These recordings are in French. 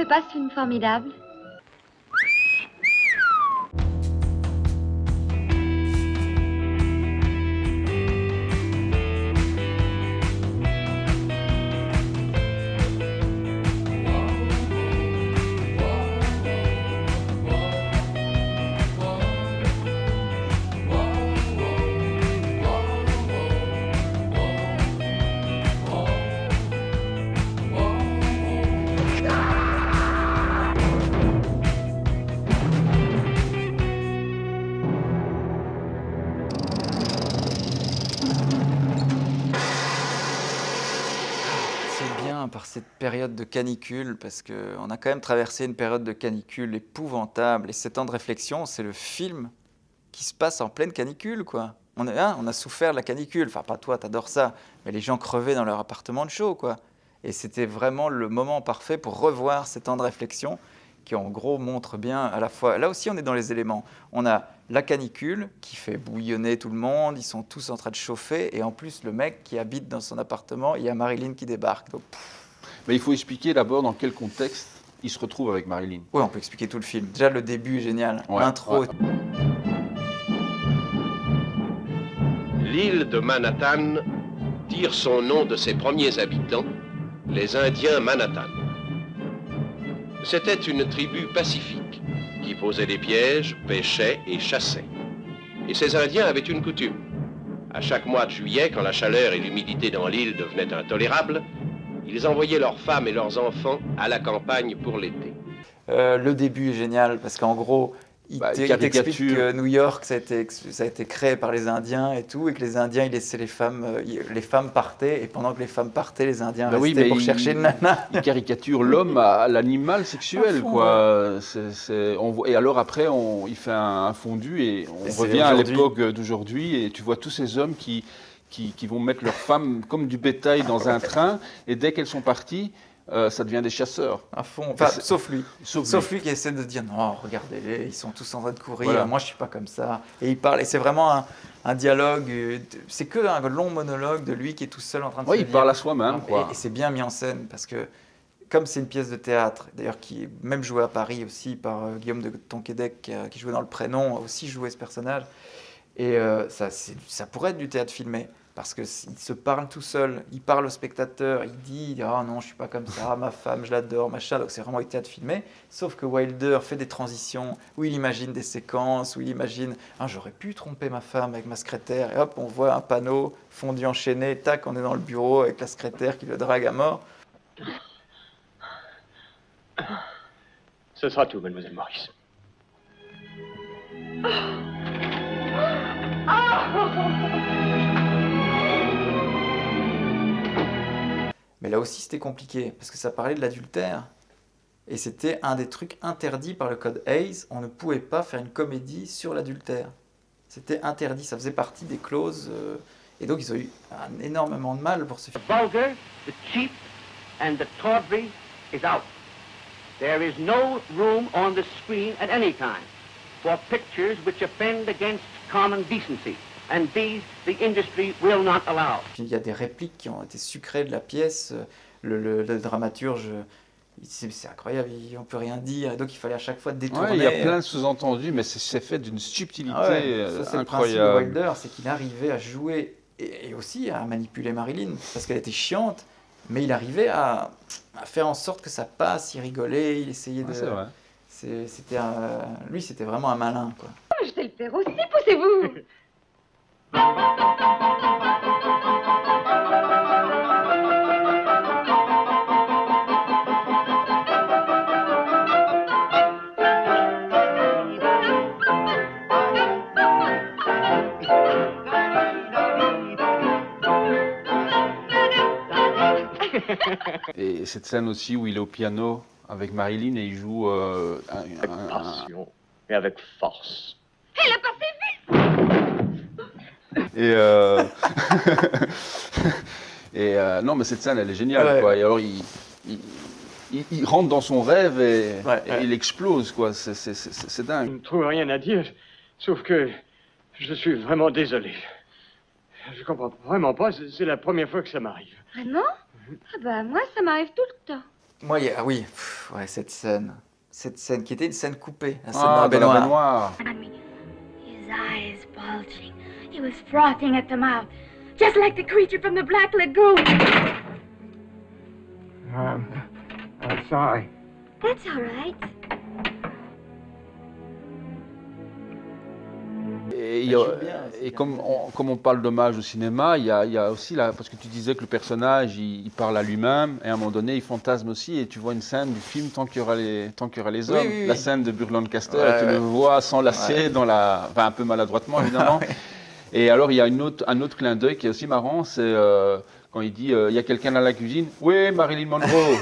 trouvez pas ce film formidable? C'est bien par cette période de canicule, parce qu'on a quand même traversé une période de canicule épouvantable. Et 7 ans de réflexion, c'est le film qui se passe en pleine canicule, quoi. On a souffert de la canicule. Enfin, pas toi, t'adores ça, mais les gens crevaient dans leur appartement de chaud, quoi. Et c'était vraiment le moment parfait pour revoir ces temps de réflexion qui, en gros, montrent bien à la fois... Là aussi, on est dans les éléments. On a la canicule qui fait bouillonner tout le monde, ils sont tous en train de chauffer, et en plus, le mec qui habite dans son appartement, il y a Marilyn qui débarque. Donc, Mais il faut expliquer d'abord dans quel contexte il se retrouve avec Marilyn. oui, on peut expliquer tout le film. Déjà, le début est génial. Ouais, L'intro. ouais. L'île de Manhattan tire son nom de ses premiers habitants, les Indiens Manhattan. C'était une tribu pacifique qui posait des pièges, pêchait et chassait. Et ces Indiens avaient une coutume. À chaque mois de juillet, quand la chaleur et l'humidité dans l'île devenaient intolérables, ils envoyaient leurs femmes et leurs enfants à la campagne pour l'été. Le début est génial parce qu'en gros, il t'explique que New York, ça a été créé par les Indiens et tout, et que les Indiens, ils laissaient les femmes partaient, et pendant que les femmes partaient, les Indiens restaient pour chercher une nana. Il caricature l'homme à l'animal sexuel, quoi. Et alors après, il fait un fondu et on revient à l'époque d'aujourd'hui, et tu vois tous ces hommes qui vont mettre leurs femmes comme du bétail dans un train, et dès qu'elles sont parties, ça devient des chasseurs. À fond, enfin, sauf lui qui essaie de dire non, regardez-les, ils sont tous en train de courir, voilà. Moi je suis pas comme ça. Et il parle, et c'est vraiment un dialogue, c'est que un long monologue de lui qui est tout seul en train de se dire. Il parle à soi-même, quoi. Et c'est bien mis en scène parce que, comme c'est une pièce de théâtre, d'ailleurs qui est même jouée à Paris aussi par Guillaume de Tonquédec, qui jouait dans Le Prénom, a aussi joué ce personnage. Et ça pourrait être du théâtre filmé. Parce qu'il se parle tout seul, il parle au spectateur, il dit « Ah non, je suis pas comme ça, ma femme, je l'adore, machin ». Donc c'est vraiment du théâtre filmé. Sauf que Wilder fait des transitions où il imagine des séquences, où il imagine « Ah, j'aurais pu tromper ma femme avec ma secrétaire ». Et hop, on voit un panneau fondu enchaîné, tac, on est dans le bureau avec la secrétaire qui le drague à mort. Ce sera tout, mademoiselle Morris. Mais là aussi, c'était compliqué, parce que ça parlait de l'adultère. Et c'était un des trucs interdits par le code Hays. On ne pouvait pas faire une comédie sur l'adultère. C'était interdit, ça faisait partie des clauses. Et donc, ils ont eu énormément de mal pour ce film. The vulgar, the cheap, and the tawdry is out. There is no room on the screen at any time for pictures which offend against common decency. And these, the industry will not allow. Il y a des répliques qui ont été sucrées de la pièce. Le dramaturge, c'est incroyable, on ne peut rien dire. Donc il fallait à chaque fois détourner. Ouais, il y a plein de sous-entendus, mais c'est fait d'une subtilité c'est incroyable. Le principe de Wilder, c'est qu'il arrivait à jouer et aussi à manipuler Marilyn, parce qu'elle était chiante, mais il arrivait à faire en sorte que ça passe, il rigolait, il essayait de... C'est vrai. Lui, c'était vraiment un malin, quoi. Je sais le faire aussi, poussez-vous. Et cette scène aussi où il est au piano avec Marilyn et il joue avec passion et avec force. Elle a passé vite. Et non, mais cette scène, elle est géniale, quoi. Et alors, il rentre dans son rêve et il explose, quoi. C'est dingue. Je ne trouve rien à dire, sauf que je suis vraiment désolé. Je comprends vraiment pas, c'est la première fois que ça m'arrive. Vraiment? Ah bah moi, ça m'arrive tout le temps. Moi, oui, ouais, cette scène qui était une scène coupée, la scène dans Ah, la dans la baignoire. baignoire. His eyes bulging. He was frothing at the mouth, just like the creature from the Black Lagoon. I'm sorry. That's all right. Et, Elle joue bien, c'est et bien. comme on parle d'hommage au cinéma, il y a aussi là, parce que tu disais que le personnage, il parle à lui-même, et à un moment donné, il fantasme aussi, et tu vois une scène du film tant qu'il y aura les Oui, hommes. oui, La oui. scène de Burt Lancaster, Ouais, tu ouais. le vois s'enlacer dans la... Enfin, un peu maladroitement, évidemment. Et alors, il y a un autre clin d'œil qui est aussi marrant, c'est quand il dit il y a quelqu'un dans la cuisine. Oui, Marilyn Monroe.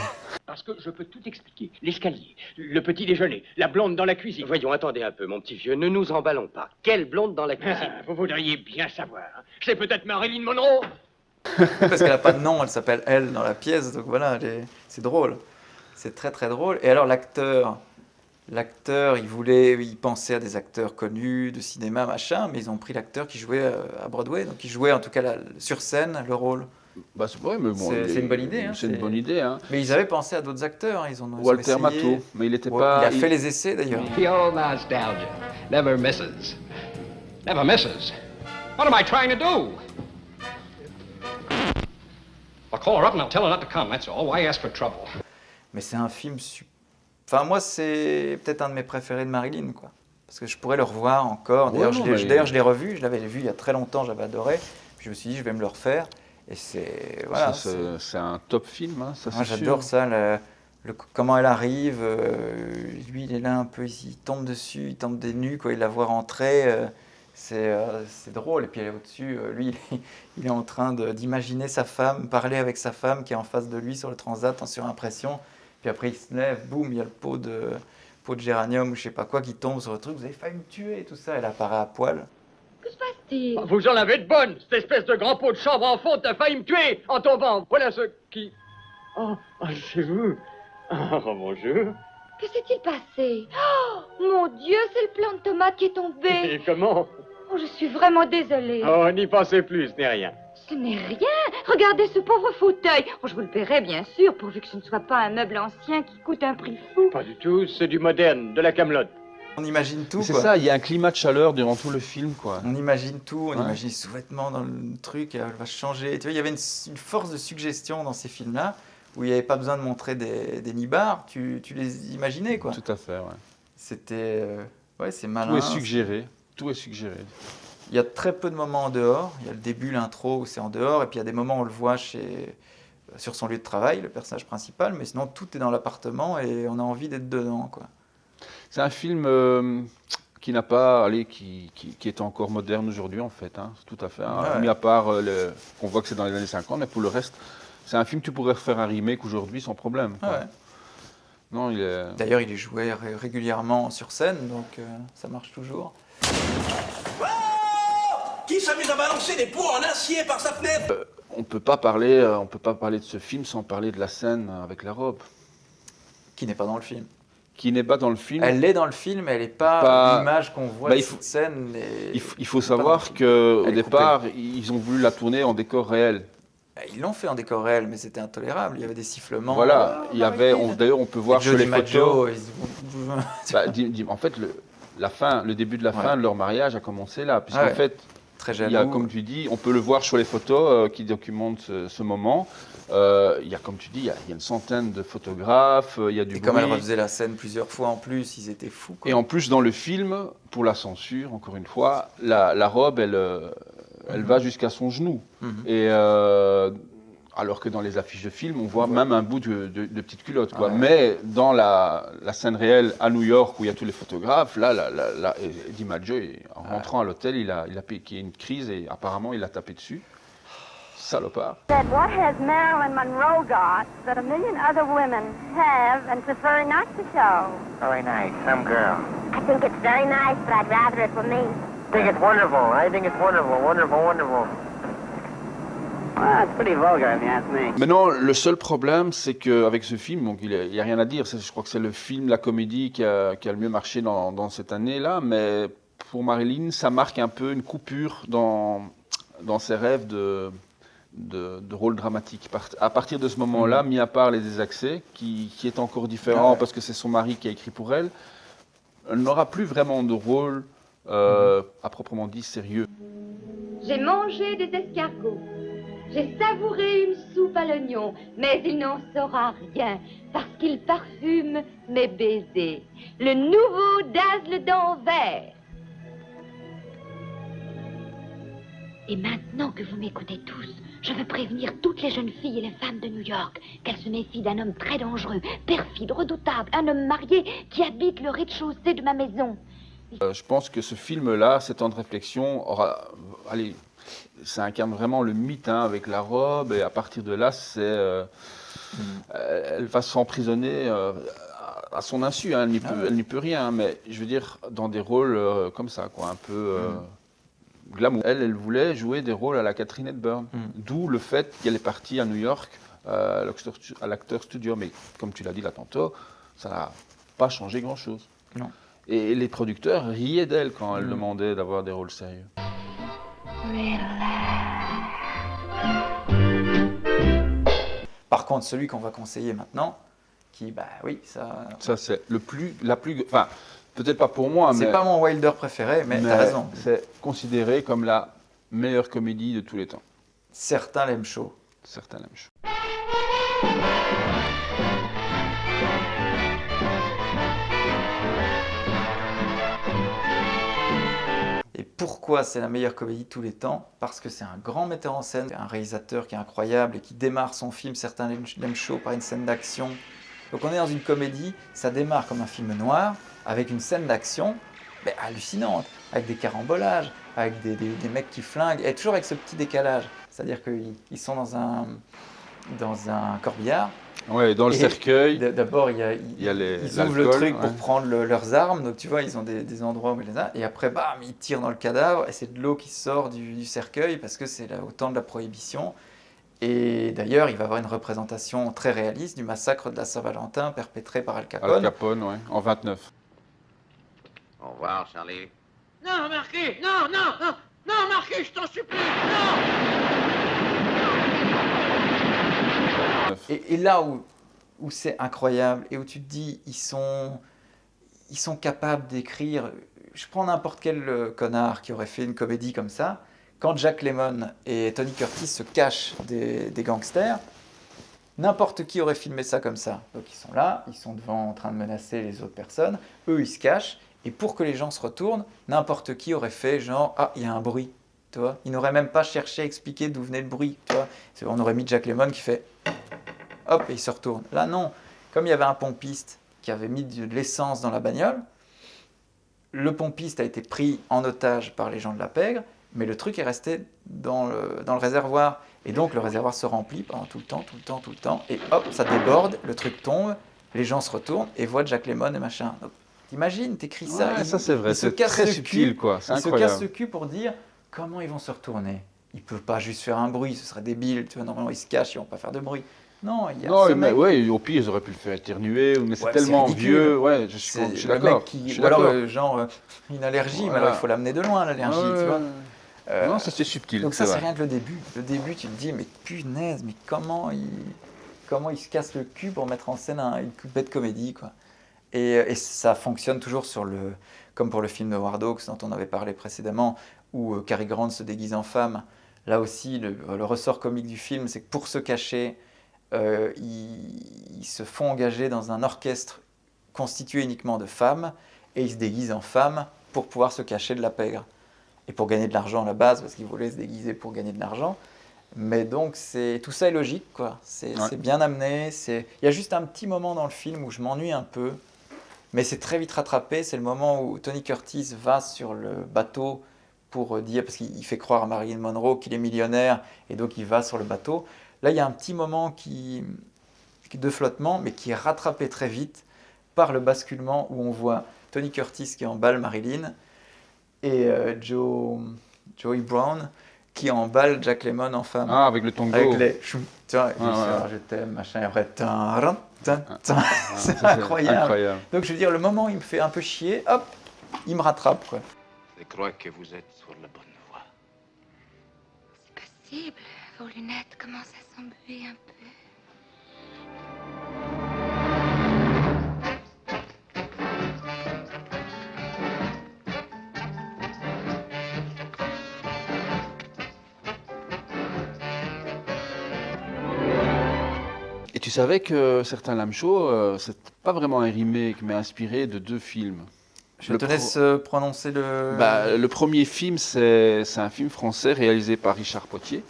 Parce que je peux tout expliquer. L'escalier, le petit déjeuner, la blonde dans la cuisine. Voyons, attendez un peu, mon petit vieux, ne nous emballons pas. Quelle blonde dans la cuisine? Vous voudriez bien savoir. Hein. C'est peut-être Marilyn Monroe. Parce qu'elle n'a pas de nom, elle s'appelle Elle dans la pièce, donc voilà, c'est drôle. C'est très très drôle. Et alors l'acteur, il pensait à des acteurs connus de cinéma, machin, mais ils ont pris l'acteur qui jouait à Broadway, donc il jouait en tout cas sur scène le rôle. Bah, c'est vrai, mais bon, C'est une bonne idée, hein, c'est une bonne idée. Hein. Mais ils avaient pensé à d'autres acteurs, ils ont Walter essayé. Matthau, mais il était Ouais, pas... il a fait les essais d'ailleurs. The old nostalgia. Never misses. Never misses. What am I trying to do? I'll call her up and I'll tell her not to come, that's all. Why ask for trouble? Mais c'est un film Enfin, moi, c'est peut-être un de mes préférés de Marilyn, quoi. Parce que je pourrais le revoir encore. Ouais, D'ailleurs, non, je l'ai revu, je l'avais vu il y a très longtemps, j'avais adoré. Puis je me suis dit, je vais me le refaire. Et c'est... Voilà, C'est un top film, hein, ça moi, c'est j'adore sûr. ça, comment elle arrive. Lui, il est là un peu, il tombe dessus, il tombe des nues, quoi. Il la voit rentrer. C'est drôle. Et puis elle est au-dessus. Lui, il est en train d'imaginer sa femme, parler avec sa femme qui est en face de lui sur le transat en surimpression. Puis après, il se lève, boum, il y a le pot de géranium ou je sais pas quoi qui tombe sur le truc. Vous avez failli me tuer et tout ça. Elle apparaît à poil. Que se passe-t-il? Vous en avez de bonnes. Cette espèce de grand pot de chambre en fonte a failli me tuer en tombant. Voilà ce qui... Oh, c'est vous. Oh, bonjour. Que s'est-il passé? Oh, mon Dieu, c'est le plant de tomate qui est tombé. Et comment? Oh, je suis vraiment désolée. Oh, n'y pensez plus, ce n'est rien. Ce n'est rien. Regardez ce pauvre fauteuil. Oh, je vous le paierai, bien sûr, pourvu que ce ne soit pas un meuble ancien qui coûte un prix fou. Pas du tout, c'est du moderne, de la camelote. On imagine tout, C'est quoi. ça, il y a un climat de chaleur durant tout le film, quoi. On imagine tout, on Ouais. imagine les sous-vêtements dans le truc, elle va changer. Tu vois, il y avait une force de suggestion dans ces films-là, où il n'y avait pas besoin de montrer des nibards, tu les imaginais, quoi. Tout à fait, ouais. C'était... ouais, c'est malin. Tout est suggéré. Tout est suggéré. Il y a très peu de moments en dehors. Il y a le début, l'intro, où c'est en dehors, et puis il y a des moments où on le voit sur son lieu de travail, le personnage principal, mais sinon tout est dans l'appartement et on a envie d'être dedans, quoi. C'est un film qui n'a pas, allez, qui est encore moderne aujourd'hui en fait, hein, tout à fait. Hein. Ouais. Mis à part qu'on voit que c'est dans les années 50, mais pour le reste, c'est un film que tu pourrais refaire un remake aujourd'hui sans problème. Quoi. Ouais. Non, il est. D'ailleurs, il est joué régulièrement sur scène, donc ça marche toujours. Qui s'amuse à balancer des pots en acier par sa fenêtre? On peut pas parler de ce film sans parler de la scène avec la robe, Qui n'est pas dans le film. qui n'est pas dans le film. Elle est dans le film, elle n'est pas, Pas- l'image qu'on voit Bah, de il faut- cette scène. Il faut savoir qu'au Elle est départ, ils ont voulu la tourner en décor réel. Ils l'ont fait en décor réel, mais c'était intolérable. Il y avait des sifflements. Voilà, il y avait, d'ailleurs, on peut voir sur les photos. Bah, en fait, le début de la fin de leur mariage a commencé là, puisqu'en Ouais. fait, Très il y a, jaloux. comme tu dis, on peut le voir sur les photos qui documentent ce moment. Il y a, comme tu dis, il y a une centaine de photographes, il y a du Et comme bruit. elle refaisait la scène plusieurs fois en plus, ils étaient fous, quoi. Et en plus, dans le film, pour la censure, encore une fois, la robe, elle va jusqu'à son genou. Mhm. Et alors que dans les affiches de film, on voit même un bout de petite culotte. Quoi. Ouais. Mais dans la scène réelle à New York, où il y a tous les photographes, là, DiMaggio, en rentrant à l'hôtel, il a piqué une crise et apparemment, il a tapé dessus. Salopard. Said, what has Marilyn Monroe got that a million other women have and prefer not to show? Very nice, some girl. I think it's very nice, but I'd rather it were me. I think it's wonderful. I think it's wonderful, wonderful, wonderful. Well, it's pretty vulgar, if you ask me. Maintenant, le seul problème, c'est qu'avec ce film, donc il n'y a rien à dire, je crois que c'est le film, la comédie qui a le mieux marché dans cette année-là, mais pour Marilyn, ça marque un peu une coupure dans ses rêves de rôle dramatique. À partir de ce moment-là, mis à part les désaccès, qui est encore différent parce que c'est son mari qui a écrit pour elle, elle n'aura plus vraiment de rôle à proprement dit sérieux. J'ai mangé des escargots. J'ai savouré une soupe à l'oignon, mais il n'en saura rien, parce qu'il parfume mes baisers. Le nouveau dazzle d'Anvers. Et maintenant que vous m'écoutez tous, je veux prévenir toutes les jeunes filles et les femmes de New York qu'elles se méfient d'un homme très dangereux, perfide, redoutable, un homme marié qui habite le rez-de-chaussée de ma maison. Je pense que ce film-là, ces temps de réflexion, allez, ça incarne vraiment le mythe avec la robe, et à partir de là, elle va s'emprisonner à son insu, elle n'y peut rien, mais je veux dire, dans des rôles comme ça, quoi, un peu glamour. Elle voulait jouer des rôles à la Katharine Hepburn, d'où le fait qu'elle est partie à New York à l'Actors Studio, mais comme tu l'as dit là tantôt, ça n'a pas changé grand-chose. Non. Et les producteurs riaient d'elle quand elle demandait d'avoir des rôles sérieux. Par contre, celui qu'on va conseiller maintenant, qui, bah oui, ça... Ça, c'est enfin, peut-être pas pour moi, mais... C'est pas mon Wilder préféré, mais t'as raison. C'est considéré comme la meilleure comédie de tous les temps. Certains l'aiment chaud. Certains l'aiment chaud. Et pourquoi c'est la meilleure comédie de tous les temps? Parce que c'est un grand metteur en scène, un réalisateur qui est incroyable et qui démarre son film, certains l'aiment chaud, par une scène d'action. Donc on est dans une comédie, ça démarre comme un film noir, avec une scène d'action hallucinante, avec des carambolages, avec des mecs qui flinguent, et toujours avec ce petit décalage. C'est-à-dire qu'ils sont dans un corbillard. Ouais, dans le cercueil. D'abord, ils ouvrent le truc pour prendre leurs armes. Donc, tu vois, ils ont des endroits où ils les ont. Et après, bam, ils tirent dans le cadavre. Et c'est de l'eau qui sort du cercueil parce que c'est au temps de la Prohibition. Et d'ailleurs, il va y avoir une représentation très réaliste du massacre de la Saint-Valentin perpétré par Al Capone. Al Capone, oui, en 29. Au revoir, Charlie. Non, Marquis, non, Marquis, je t'en supplie, non! Et là où c'est incroyable et où tu te dis, ils sont capables d'écrire. Je prends n'importe quel connard qui aurait fait une comédie comme ça. Quand Jack Lemmon et Tony Curtis se cachent des gangsters, n'importe qui aurait filmé ça comme ça. Donc ils sont là, ils sont devant en train de menacer les autres personnes. Eux, ils se cachent. Et pour que les gens se retournent, n'importe qui aurait fait genre, ah, il y a un bruit. Tu vois, ils n'auraient même pas cherché à expliquer d'où venait le bruit. Tu vois, on aurait mis Jack Lemmon qui fait hop, et il se retourne. Là, non. Comme il y avait un pompiste qui avait mis de l'essence dans la bagnole, le pompiste a été pris en otage par les gens de la pègre, mais le truc est resté dans le réservoir. Et donc, le réservoir se remplit pendant tout le temps, et hop, ça déborde, le truc tombe, les gens se retournent et voient Jack Lemmon et machin. Donc, t'imagines, t'écris ça. Ouais, ça, c'est vrai, c'est très subtil, quoi. C'est incroyable. Ils se cassent le cul pour dire comment ils vont se retourner. Ils ne peuvent pas juste faire un bruit, ce serait débile. Tu vois, normalement, ils se cachent, ils ne vont pas faire de bruit. Non, il y a ce mec... ouais, au pire, ils auraient pu le faire éternuer, mais c'est tellement vieux. Ouais, je suis d'accord. Ou alors, genre, une allergie, mais alors il faut l'amener de loin, l'allergie, tu vois. Non, ça c'est subtil. Donc ça, c'est rien que le début. Le début, tu te dis, mais punaise, mais comment il se casse le cul pour mettre en scène une bête comédie, quoi. Et ça fonctionne toujours comme pour le film de War Dogs dont on avait parlé précédemment, où Cary Grant se déguise en femme. Là aussi, le ressort comique du film, c'est que pour se cacher, ils se font engager dans un orchestre constitué uniquement de femmes, et ils se déguisent en femmes pour pouvoir se cacher de la pègre. Et pour gagner de l'argent à la base, parce qu'ils voulaient se déguiser pour gagner de l'argent. Mais donc, tout ça est logique, quoi. C'est bien amené. Il y a juste un petit moment dans le film où je m'ennuie un peu, mais c'est très vite rattrapé. C'est le moment où Tony Curtis va sur le bateau pour dire, parce qu'il fait croire à Marilyn Monroe qu'il est millionnaire, et donc il va sur le bateau. Là, il y a un petit moment de flottement, mais qui est rattrapé très vite par le basculement où on voit Tony Curtis qui emballe Marilyn et Joey Brown qui emballe Jack Lemmon en femme. Ah, avec le tango. Avec les... Tu vois, je t'aime, machin, et après... C'est incroyable. Donc, je veux dire, le moment où il me fait un peu chier, hop, il me rattrape, quoi. Je crois que vous êtes sur la bonne voie. C'est possible. Vos lunettes commencent à s'embuer un peu. Et tu savais que certains lame show, c'est pas vraiment un remake, mais inspiré de 2 films. Je te laisse prononcer le... Le premier film, c'est un film français réalisé par Richard Potier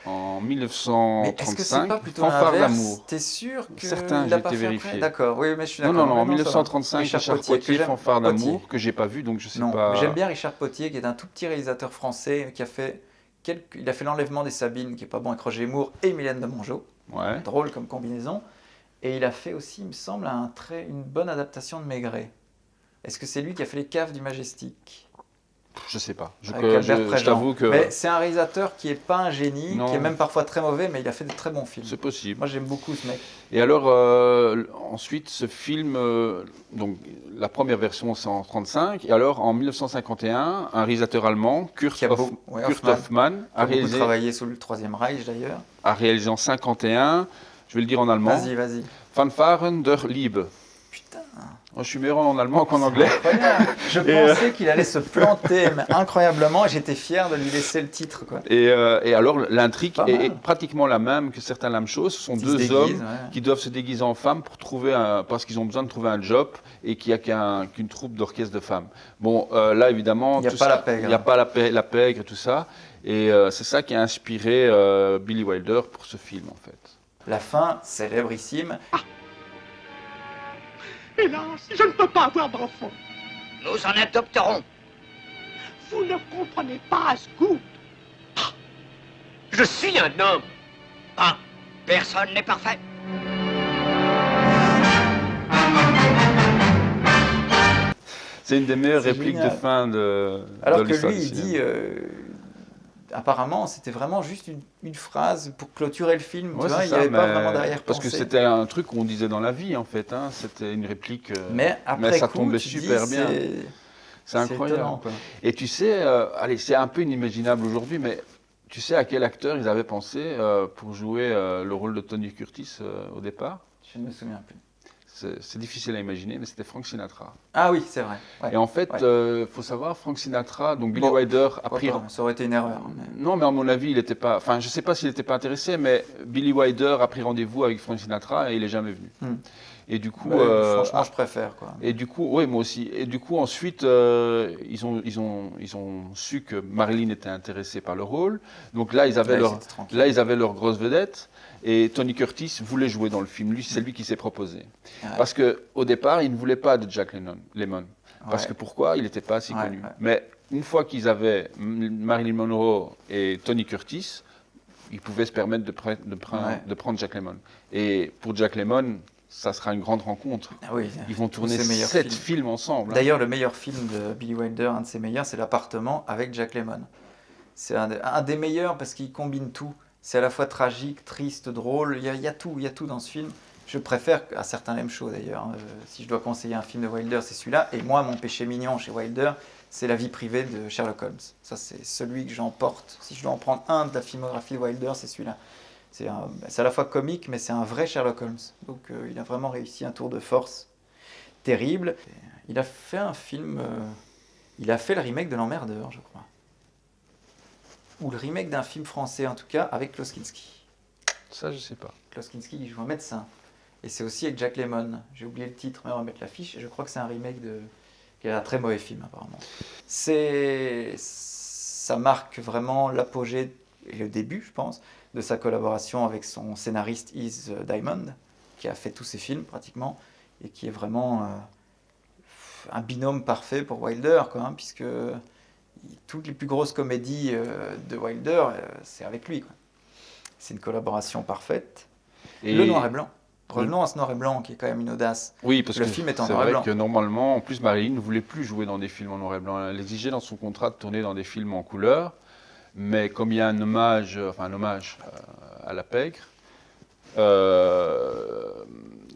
en 1935. Mais est-ce que c'est pas plutôt Fanfare l'inverse? d'amour. T'es sûr que Certains, il a j'ai pas été fait vérifié. après? D'accord, oui, mais je suis Non, d'accord. non, non, en Ouais, ça va. 1935, Richard Potier, j'aime- Fanfare Potier. d'amour, que j'ai pas vu, donc je sais Non, pas. mais j'aime bien Richard Potier, qui est un tout petit réalisateur français qui a fait il a fait L'Enlèvement des Sabines, qui est pas bon, avec Roger Moore et Mylène de Mongeau. Ouais. Drôle comme combinaison. Et il a fait aussi, il me semble, une bonne adaptation de Maigret. Est-ce que c'est lui qui a fait Les Caves du Majestic? Je sais pas. Avec Albert Je Préjean. t'avoue que Mais c'est un réalisateur qui est pas un génie, Non. qui est même parfois très mauvais, mais il a fait de très bons films. c'est possible. Moi, j'aime beaucoup ce mec. Et alors, ensuite, ce film, donc la première version, c'est en 1935. Et alors, en 1951, un réalisateur allemand, Kurt Hoffmann, a beaucoup travaillé sous le Troisième Reich, d'ailleurs. a réalisé en 51, je vais le dire en allemand, Vas-y. Fanfaren der Liebe. Putain. Moi, je suis meilleur en allemand qu'en anglais. Incroyable. Je pensais qu'il allait se planter, mais incroyablement, et j'étais fier de lui laisser le titre, quoi. Et alors, l'intrigue Pas est mal. pratiquement la même que certains lame show. Ce sont Qui se 2 déguisent, hommes ouais. qui doivent se déguiser en femmes pour parce qu'ils ont besoin de trouver un job et qu'il n'y a qu'une troupe d'orchestre de femmes. Bon, là, évidemment, Il n'y a tout pas ça- la pègre. Il n'y a pas la pègre et tout ça. Et c'est ça qui a inspiré Billy Wilder pour ce film, en fait. La fin, célébrissime. Hélas, je ne peux pas avoir d'enfant. Nous en adopterons. Vous ne comprenez pas, Scoop. Je suis un homme. Ah, personne n'est parfait. C'est une des meilleures C'est répliques génial. de fin de Alors de que l'histoire lui, du il cinéma. dit, apparemment, c'était vraiment juste une phrase pour clôturer le film. Ouais, Tu vois, c'est il n'y ça, avait pas mais- vraiment derrière Parce que c'était un truc qu'on disait dans la vie, en fait. Hein. C'était une réplique. Mais après ça coup, tombait tu super dis, bien. C'est étonnant, incroyable. quoi. Et tu sais, allez, c'est un peu inimaginable aujourd'hui, mais tu sais à quel acteur ils avaient pensé pour jouer le rôle de Tony Curtis au départ? Je ne me souviens plus. C'est difficile à imaginer, mais c'était Frank Sinatra. Ah oui, c'est vrai. Ouais. Et en fait, Ouais. faut savoir, Frank Sinatra, donc Billy Bon, Wilder a Pourquoi pris. pas, ça aurait été une erreur. Non, mais à mon avis, il n'était pas. Enfin, je ne sais pas s'il n'était pas intéressé, mais Billy Wilder a pris rendez-vous avec Frank Sinatra et il n'est jamais venu. Et du coup, franchement, je préfère, quoi. Et du coup, oui, moi aussi. Et du coup, ensuite, ils ont su que Marilyn était intéressée par le rôle. Donc là, ils avaient Ouais, leur, c'était tranquille. là, ils avaient leur grosse vedette. Et Tony Curtis voulait jouer dans le film. Lui, c'est lui qui s'est proposé. Ouais. Parce que au départ, il ne voulait pas de Jack Lemmon. Parce Ouais. que pourquoi? Il n'était pas assez Ouais, connu. ouais. Mais une fois qu'ils avaient Marilyn Monroe et Tony Curtis, ils pouvaient se permettre de prendre Jack Lemmon. Et pour Jack Lemmon, ça sera une grande rencontre. Ah oui, Ils vont tourner ses meilleurs 7 films. films ensemble. Hein. D'ailleurs, le meilleur film de Billy Wilder, un de ses meilleurs, c'est L'Appartement avec Jack Lemmon. C'est un des meilleurs parce qu'il combine tout. C'est à la fois tragique, triste, drôle. Il y a tout dans ce film. Je préfère à certains Lame Show d'ailleurs. Si je dois conseiller un film de Wilder, c'est celui-là. Et moi, mon péché mignon chez Wilder, c'est La vie privée de Sherlock Holmes. Ça, c'est celui que j'emporte. Si je dois en prendre un de la filmographie de Wilder, c'est celui-là. C'est à la fois comique, mais c'est un vrai Sherlock Holmes. Donc il a vraiment réussi un tour de force terrible. Il a fait un film... il a fait le remake de L'Emmerdeur, je crois. Ou le remake d'un film français, en tout cas, avec Klaus Kinski. Ça, je sais pas. Klaus Kinski, il joue un médecin. Et c'est aussi avec Jack Lemmon. J'ai oublié le titre, mais on va mettre l'affiche. Et je crois que c'est un remake qui est un très mauvais film, apparemment. Ça marque vraiment l'apogée et le début, je pense, de sa collaboration avec son scénariste Is Diamond, qui a fait tous ses films, pratiquement, et qui est vraiment un binôme parfait pour Wilder, quoi, hein, puisque toutes les plus grosses comédies de Wilder, c'est avec lui, quoi. C'est une collaboration parfaite. Et le noir et blanc. Revenons à ce noir et blanc qui est quand même une audace. Oui, parce le que film est en c'est noir et vrai blanc. que normalement, en plus, Marilyn ne voulait plus jouer dans des films en noir et blanc. Elle exigeait dans son contrat de tourner dans des films en couleur. Mais comme il y a un hommage à la pègre,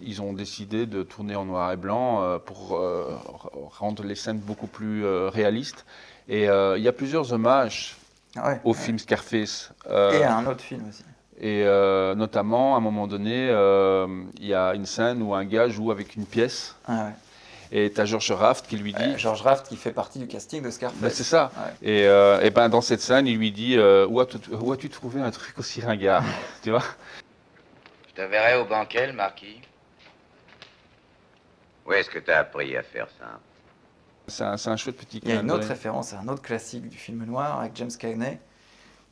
ils ont décidé de tourner en noir et blanc pour rendre les scènes beaucoup plus réalistes. Et il y a plusieurs hommages au film Scarface. Et à un autre film aussi. Et notamment, à un moment donné, il y a une scène où un gars joue avec une pièce. Et tu as George Raft qui lui dit... George Raft qui fait partie du casting de Scarface. Ben, c'est ça. Et ben, dans cette scène, il lui dit où as-tu trouvé un truc aussi ringard? Tu vois? Je te verrai au banquet, le marquis. Où est-ce que tu as appris à faire ça? C'est un chouette petit... Il y a une autre référence à un autre classique du film noir avec James Cagney,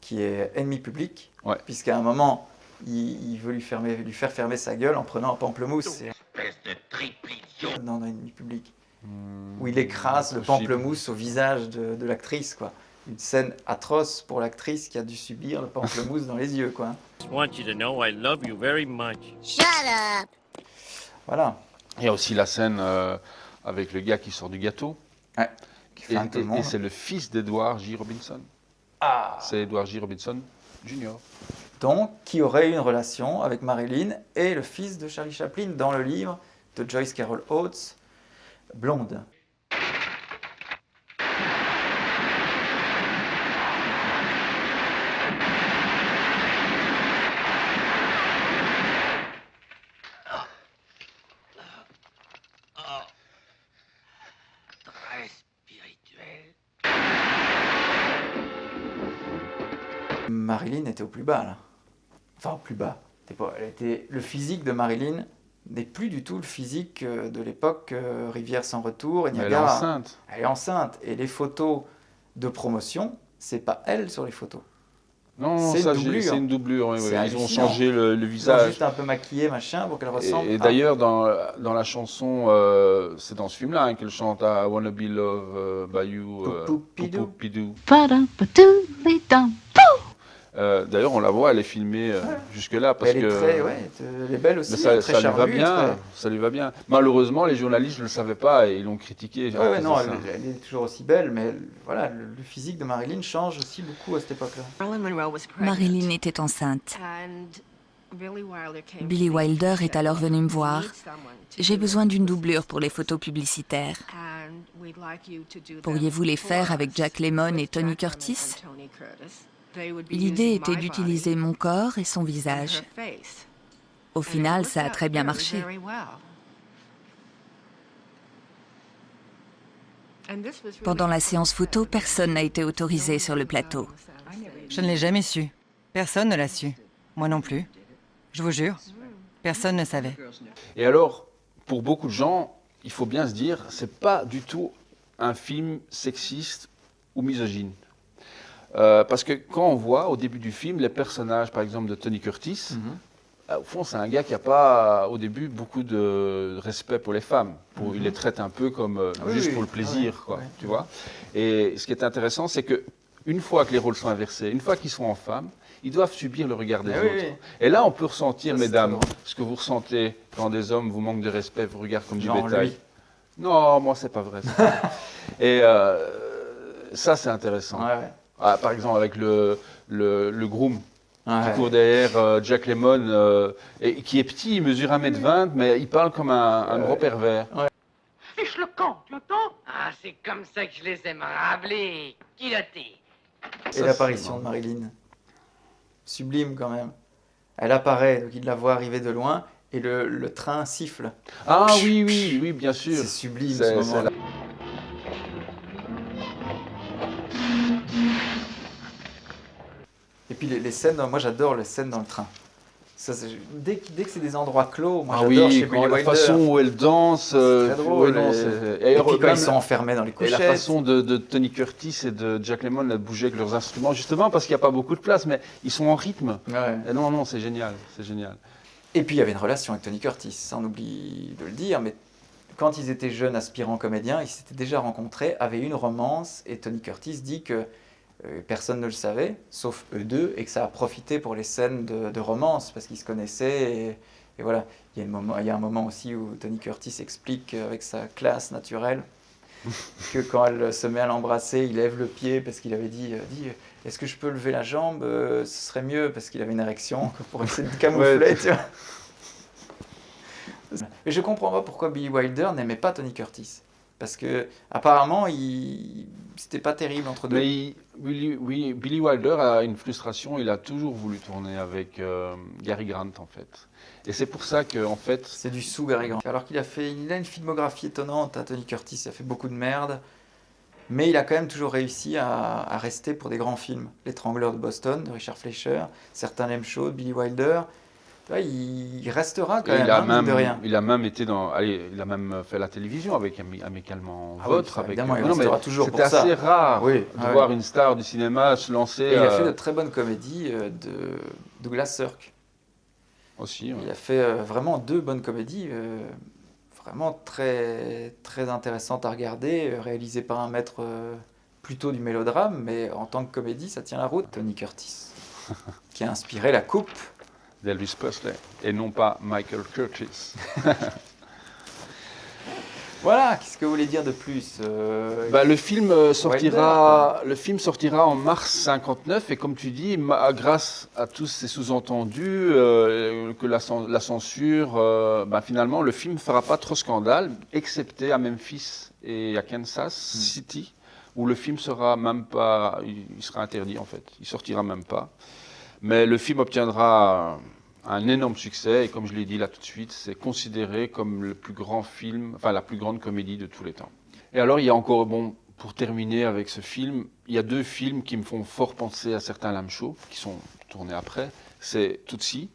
qui est Ennemi public, puisqu'à un moment, il veut lui faire fermer sa gueule en prenant un pamplemousse. Espèce de triple idiot! Dans Ennemi public, où il écrase le pamplemousse au visage de l'actrice, quoi. Une scène atroce pour l'actrice qui a dû subir le pamplemousse dans les yeux, quoi. I want you to know I love you very much. Shut up! Voilà. Il y a aussi la scène avec le gars qui sort du gâteau. Et c'est le fils d'Edward J. Robinson. C'est Edward J. Robinson Jr. Donc, qui aurait eu une relation avec Marilyn et le fils de Charlie Chaplin dans le livre de Joyce Carol Oates, Blonde. Très spirituel. Marilyn était au plus bas, là. Enfin, au plus bas. Le physique de Marilyn n'est plus du tout le physique de l'époque Rivière sans retour et Niagara. Elle est enceinte. Elle est enceinte. Et les photos de promotion, c'est pas elle sur les photos. Non, c'est une doublure. Oui, ils ont changé le visage. Ils ont juste un peu maquillé, machin, pour qu'elle ressemble. Et d'ailleurs, dans la chanson, c'est dans ce film-là qu'elle chante I Wanna Be Loved by You. Poupou-pidou. D'ailleurs, on la voit, elle est filmée jusque-là. Parce elle est belle aussi, ça, très charnue. Ça lui va bien. Malheureusement, les journalistes ne le savaient pas et ils l'ont critiqué. Non, elle est toujours aussi belle, mais voilà, le physique de Marilyn change aussi beaucoup à cette époque-là. Marilyn était enceinte. Billy Wilder est alors venu me voir. J'ai besoin d'une doublure pour les photos publicitaires. Pourriez-vous les faire avec Jack Lemmon et Tony Curtis? L'idée était d'utiliser mon corps et son visage. Au final, ça a très bien marché. Pendant la séance photo, personne n'a été autorisé sur le plateau. Je ne l'ai jamais su. Personne ne l'a su. Moi non plus. Je vous jure, personne ne savait. Et alors, pour beaucoup de gens, il faut bien se dire, c'est pas du tout un film sexiste ou misogyne. Parce que quand on voit au début du film les personnages, par exemple, de Tony Curtis, au fond, c'est un gars qui n'a pas, au début, beaucoup de respect pour les femmes. Il les traite un peu comme juste pour le plaisir, quoi, tu vois. Et ce qui est intéressant, c'est que une fois que les rôles sont inversés, une fois qu'ils sont en femme, ils doivent subir le regard des autres. Et là, on peut ressentir, mesdames, ce que vous ressentez quand des hommes vous manquent de respect, vous regardent comme du bétail. Non, moi, c'est pas vrai. Et ça, c'est intéressant. Par exemple, avec le groom qui court derrière Jack Lemmon, et qui est petit, il mesure 1m20, mais il parle comme un gros pervers. Fiche le camp, tu entends? Ah, c'est comme ça que je les aime rablés, kilottés. Et l'apparition de Marilyn, sublime quand même. Elle apparaît, donc il la voit arriver de loin, et le train siffle. Ah oui, bien sûr. C'est sublime ce moment-là. Et puis les scènes, moi j'adore les scènes dans le train. Ça, dès que c'est des endroits clos, moi j'adore chez Billy Wilder. La façon où elle danse, c'est très drôle. Et puis quand ils sont enfermés dans les couchettes. Et la façon de Tony Curtis et de Jack Lemmon de bouger avec leurs instruments, justement parce qu'il n'y a pas beaucoup de place, mais ils sont en rythme. Et non, c'est génial, c'est génial. Et puis il y avait une relation avec Tony Curtis, ça on oublie de le dire, mais quand ils étaient jeunes aspirants comédiens, ils s'étaient déjà rencontrés, avaient une romance, et Tony Curtis dit que personne ne le savait, sauf eux deux, et que ça a profité pour les scènes de romance, parce qu'ils se connaissaient, et voilà. Il y a un moment aussi où Tony Curtis explique avec sa classe naturelle que quand elle se met à l'embrasser, il lève le pied, parce qu'il avait dit est-ce que je peux lever la jambe, ce serait mieux, parce qu'il avait une érection, pour essayer de camoufler, tu vois. Mais je comprends pas pourquoi Billy Wilder n'aimait pas Tony Curtis. Parce que apparemment, c'était pas terrible entre deux. Mais Billy Wilder a une frustration, il a toujours voulu tourner avec Cary Grant en fait. Et c'est pour ça que en fait... C'est du sous Cary Grant. Alors qu'il a une filmographie étonnante, à Tony Curtis, il a fait beaucoup de merde, mais il a quand même toujours réussi à rester pour des grands films. L'Étrangleur de Boston, de Richard Fleischer, certains l'aiment chaud, Billy Wilder. Là, il restera quand même, de rien. Il a même été il a même fait la télévision avec Amicalement Vôtre. Évidemment, il restera toujours pour ça. C'était assez rare de voir une star du cinéma se lancer. Et il a fait de très bonnes comédies de Douglas Sirk. Aussi. Il a fait vraiment 2 bonnes comédies, vraiment très, très intéressantes à regarder, réalisées par un maître plutôt du mélodrame, mais en tant que comédie, ça tient la route. Tony Curtis, qui a inspiré La Coupe d'Elvis Presley, et non pas Michael Curtis. Voilà, qu'est-ce que vous voulez dire de plus le film sortira en mars 59, et comme tu dis, grâce à tous ces sous-entendus, que la censure, finalement, le film ne fera pas trop scandale, excepté à Memphis et à Kansas City, où le film sera même pas, il sera interdit en fait, il sortira même pas. Mais le film obtiendra un énorme succès, et comme je l'ai dit là tout de suite, c'est considéré comme le plus grand film, enfin la plus grande comédie de tous les temps. Et alors il y a encore, pour terminer avec ce film, il y a 2 films qui me font fort penser à certains Lam Show, qui sont tournés après, c'est Tootsie,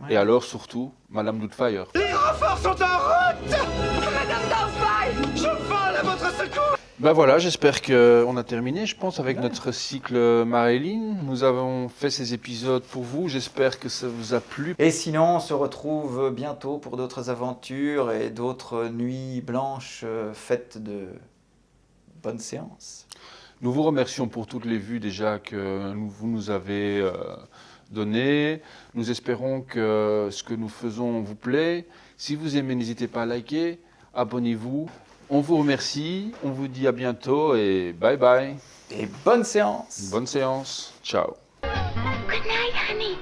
et alors surtout Madame Doubtfire. Les renforts sont en route! Madame Doubtfire, je vole à votre secours! Voilà, j'espère qu'on a terminé, je pense, avec notre cycle Marilyn. Nous avons fait ces épisodes pour vous, j'espère que ça vous a plu. Et sinon, on se retrouve bientôt pour d'autres aventures et d'autres nuits blanches faites de bonnes séances. Nous vous remercions pour toutes les vues déjà que vous nous avez données. Nous espérons que ce que nous faisons vous plaît. Si vous aimez, n'hésitez pas à liker, abonnez-vous. On vous remercie, on vous dit à bientôt et bye bye. Et bonne séance. Bonne séance. Ciao. Good night, honey.